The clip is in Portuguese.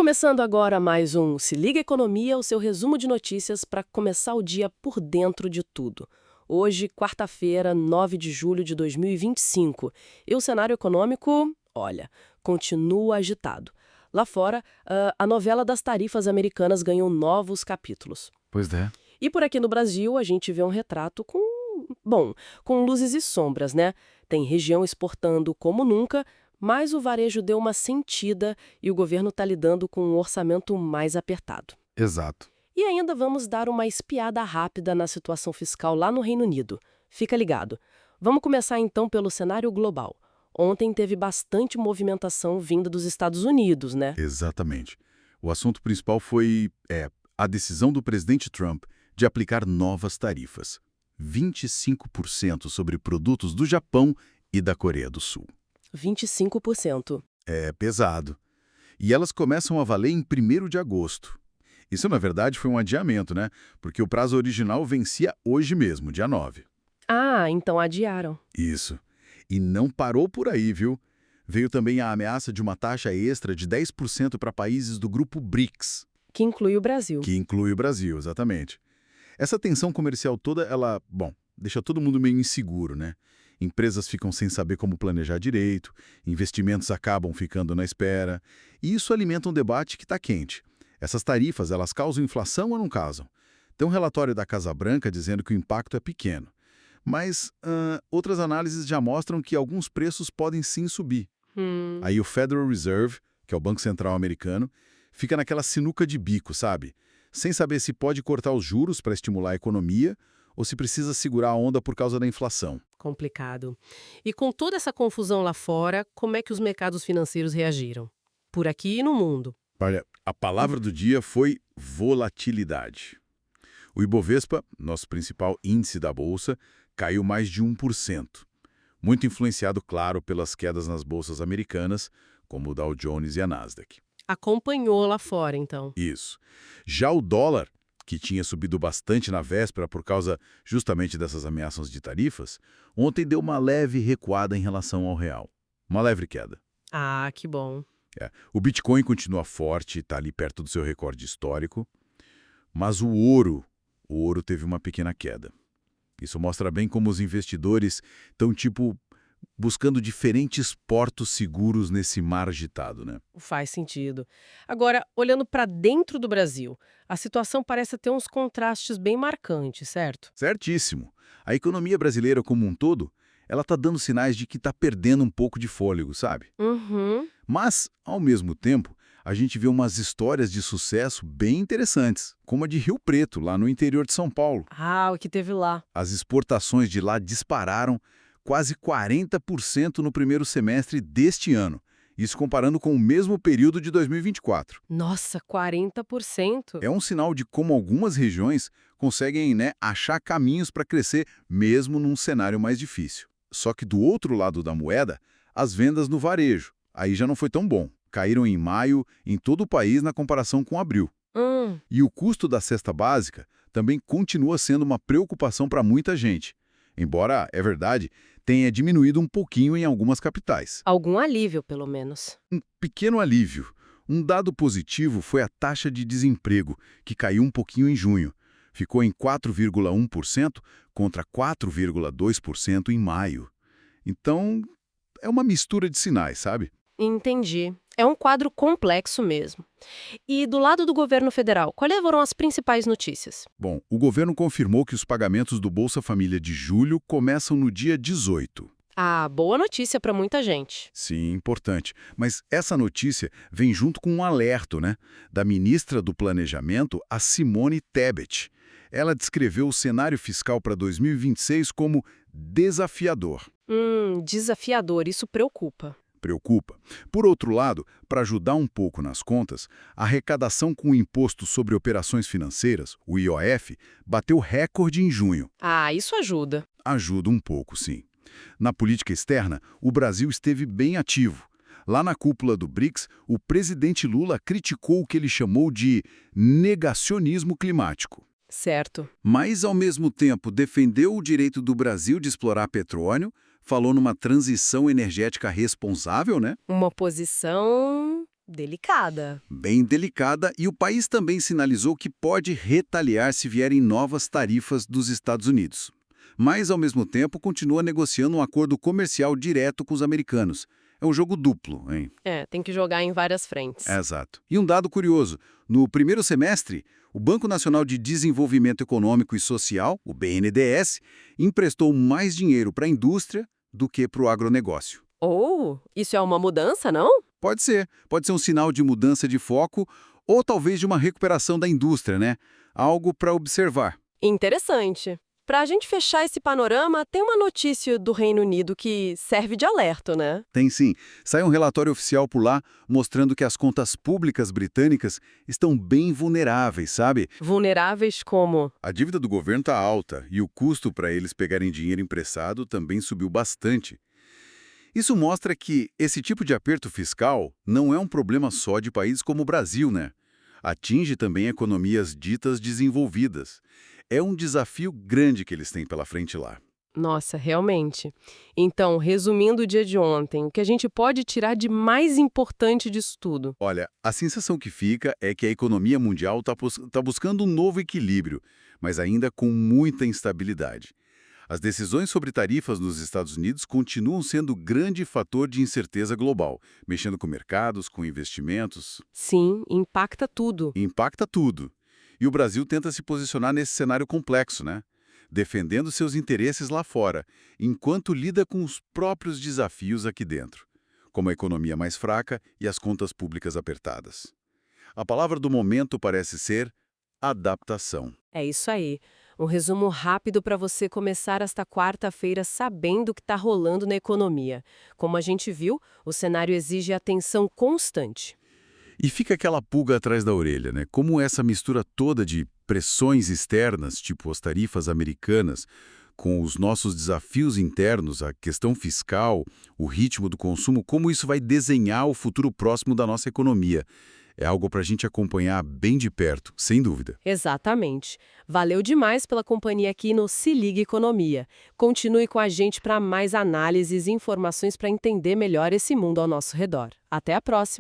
começando agora mais um Se Liga Economia, o seu resumo de notícias para começar o dia por dentro de tudo. Hoje, quarta-feira, 9 de julho de 2025. E o cenário econômico, olha, continua agitado. Lá fora, a novela das tarifas americanas ganhou novos capítulos. Pois é. E por aqui no Brasil, a gente vê um retrato com luzes e sombras, né? Tem região exportando como nunca, mas o varejo deu uma sentida e o governo está lidando com um orçamento mais apertado. Exato. E ainda vamos dar uma espiada rápida na situação fiscal lá no Reino Unido. Fica ligado. Vamos começar então pelo cenário global. Ontem teve bastante movimentação vinda dos Estados Unidos, né? Exatamente. O assunto principal foi a decisão do presidente Trump de aplicar novas tarifas. 25% sobre produtos do Japão e da Coreia do Sul. 25%. É pesado. E elas começam a valer em 1º de agosto. Isso, na verdade, foi um adiamento, né? Porque o prazo original vencia hoje mesmo, dia 9. Ah, então adiaram. Isso. E não parou por aí, viu? Veio também a ameaça de uma taxa extra de 10% para países do grupo BRICS. Que inclui o Brasil. Que inclui o Brasil, exatamente. Essa tensão comercial toda, deixa todo mundo meio inseguro, né? Empresas ficam sem saber como planejar direito, investimentos acabam ficando na espera, e isso alimenta um debate que está quente. Essas tarifas, elas causam inflação ou não causam? Tem um relatório da Casa Branca dizendo que o impacto é pequeno, mas outras análises já mostram que alguns preços podem sim subir. Aí o Federal Reserve, que é o Banco Central americano, fica naquela sinuca de bico, sabe? Sem saber se pode cortar os juros para estimular a economia ou se precisa segurar a onda por causa da inflação. Complicado. E com toda essa confusão lá fora, como é que os mercados financeiros reagiram? Por aqui e no mundo. Olha, a palavra do dia foi volatilidade. O Ibovespa, nosso principal índice da Bolsa, caiu mais de 1%. Muito influenciado, claro, pelas quedas nas bolsas americanas, como o Dow Jones e a Nasdaq. Acompanhou lá fora, então. Isso. Já o dólar, que tinha subido bastante na véspera por causa justamente dessas ameaças de tarifas, ontem deu uma leve recuada em relação ao real. Uma leve queda. Ah, que bom. O Bitcoin continua forte, está ali perto do seu recorde histórico, mas o ouro teve uma pequena queda. Isso mostra bem como os investidores estão, buscando diferentes portos seguros nesse mar agitado, né? Faz sentido. Agora, olhando para dentro do Brasil, a situação parece ter uns contrastes bem marcantes, certo? Certíssimo. A economia brasileira como um todo, ela está dando sinais de que está perdendo um pouco de fôlego, sabe? Uhum. Mas, ao mesmo tempo, a gente vê umas histórias de sucesso bem interessantes, como a de Rio Preto, lá no interior de São Paulo. Ah, o que teve lá. As exportações de lá dispararam quase 40% no primeiro semestre deste ano, isso comparando com o mesmo período de 2024. Nossa, 40%? É um sinal de como algumas regiões conseguem, achar caminhos para crescer mesmo num cenário mais difícil. Só que do outro lado da moeda, as vendas no varejo, aí já não foi tão bom. Caíram em maio em todo o país na comparação com abril. E o custo da cesta básica também continua sendo uma preocupação para muita gente. Embora, é verdade, tenha diminuído um pouquinho em algumas capitais. Algum alívio, pelo menos. Um pequeno alívio. Um dado positivo foi a taxa de desemprego, que caiu um pouquinho em junho. Ficou em 4,1% contra 4,2% em maio. Então, é uma mistura de sinais, sabe? Entendi. É um quadro complexo mesmo. E do lado do governo federal, quais foram as principais notícias? Bom, o governo confirmou que os pagamentos do Bolsa Família de julho começam no dia 18. Ah, boa notícia para muita gente. Sim, importante. Mas essa notícia vem junto com um alerta, da ministra do Planejamento, a Simone Tebet. Ela descreveu o cenário fiscal para 2026 como desafiador. Desafiador, isso preocupa. Preocupa. Por outro lado, para ajudar um pouco nas contas, a arrecadação com o Imposto sobre Operações Financeiras, o IOF, bateu recorde em junho. Ah, isso ajuda. Ajuda um pouco, sim. Na política externa, o Brasil esteve bem ativo. Lá na cúpula do BRICS, o presidente Lula criticou o que ele chamou de negacionismo climático. Certo. Mas, ao mesmo tempo, defendeu o direito do Brasil de explorar petróleo, falou numa transição energética responsável, Uma posição Delicada. Bem delicada, e o país também sinalizou que pode retaliar se vierem novas tarifas dos Estados Unidos. Mas, ao mesmo tempo, continua negociando um acordo comercial direto com os americanos. É um jogo duplo, hein? Tem que jogar em várias frentes. Exato. E um dado curioso: no primeiro semestre, o Banco Nacional de Desenvolvimento Econômico e Social, o BNDES, emprestou mais dinheiro para a indústria do que para o agronegócio. Isso é uma mudança, não? Pode ser um sinal de mudança de foco ou talvez de uma recuperação da indústria, né? Algo para observar. Interessante. Para a gente fechar esse panorama, tem uma notícia do Reino Unido que serve de alerta, né? Tem sim. Sai um relatório oficial por lá mostrando que as contas públicas britânicas estão bem vulneráveis, sabe? Vulneráveis como? A dívida do governo está alta e o custo para eles pegarem dinheiro emprestado também subiu bastante. Isso mostra que esse tipo de aperto fiscal não é um problema só de países como o Brasil, né? Atinge também economias ditas desenvolvidas. É um desafio grande que eles têm pela frente lá. Nossa, realmente. Então, resumindo o dia de ontem, o que a gente pode tirar de mais importante disso tudo? Olha, a sensação que fica é que a economia mundial está buscando um novo equilíbrio, mas ainda com muita instabilidade. As decisões sobre tarifas nos Estados Unidos continuam sendo grande fator de incerteza global, mexendo com mercados, com investimentos. Sim, impacta tudo. Impacta tudo. E o Brasil tenta se posicionar nesse cenário complexo, né? Defendendo seus interesses lá fora, enquanto lida com os próprios desafios aqui dentro, como a economia mais fraca e as contas públicas apertadas. A palavra do momento parece ser adaptação. É isso aí. Um resumo rápido para você começar esta quarta-feira sabendo o que está rolando na economia. Como a gente viu, o cenário exige atenção constante. E fica aquela pulga atrás da orelha, né? Como essa mistura toda de pressões externas, tipo as tarifas americanas, com os nossos desafios internos, a questão fiscal, o ritmo do consumo, como isso vai desenhar o futuro próximo da nossa economia. É algo para a gente acompanhar bem de perto, sem dúvida. Exatamente. Valeu demais pela companhia aqui no Se Liga Economia. Continue com a gente para mais análises e informações para entender melhor esse mundo ao nosso redor. Até a próxima!